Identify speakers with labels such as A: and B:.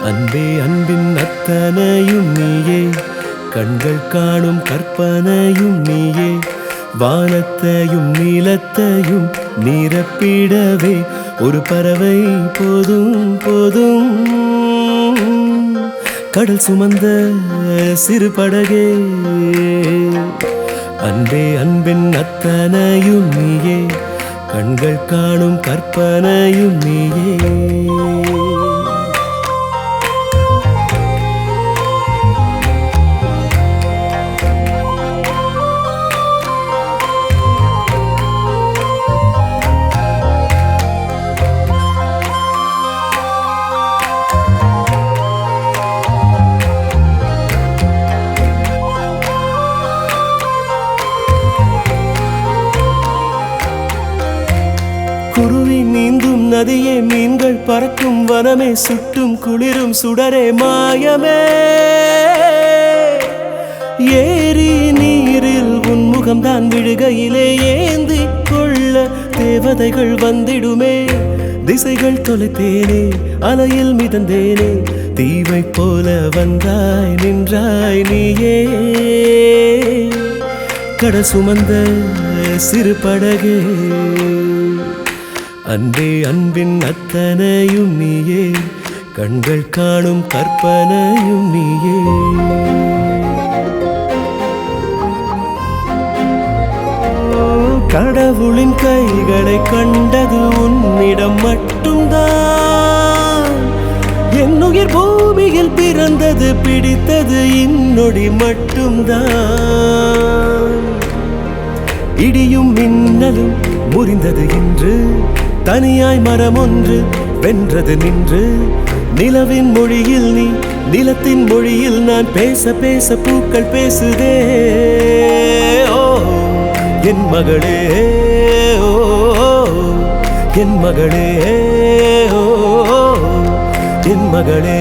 A: அன்பே அன்பின் அத்தனையும் நீயே, கண்கள் காணும் கற்பனையும் நீயே, வானத்தையும் நீலத்தையும் நிரப்பிடவே ஒரு பறவை போதும் போதும். கடல் சுமந்த சிறு படகே, அன்பே அன்பின் அத்தனையும் நீயே, கண்கள் காணும் கற்பனையும் நீயே. குருவி நீந்தும் நதியே, மீன்கள் பறக்கும் வனமே, சுட்டும் குளிரும் சுடரே மாயமே. ஏரி நீரில் உன்முகம்தான் விழுகையிலே ஏந்தி கொள்ள தேவதைகள் வந்திடுமே. திசைகள் தொலைத்தேனே, அலையில் மிதந்தேனே, தீவை போல வந்தாய் நின்றாய் நீயே. கடல் சுமந்த சிறு படகே, அன்பே அன்பின் அத்தனையும் நீயே, கண்கள் காணும் கற்பனையும் நீயே. கடவுளின் கைகளை கண்டது உன்னிடம் மட்டும்தான். என் உயிர் பூமியில் பிறந்தது பிடித்தது இன்னொடி மட்டும்தான். இடியும் மின்னலும் முறிந்தது இன்று, தனியாய் மரம் ஒன்று வென்றது நின்று. நிலவின் மொழியில் நீ, நிலத்தின் மொழியில் நான், பேச பேச பூக்கள் பேசுதே. ஓ என் மகளே, ஓ என் மகளே, ஓ என் மகளே.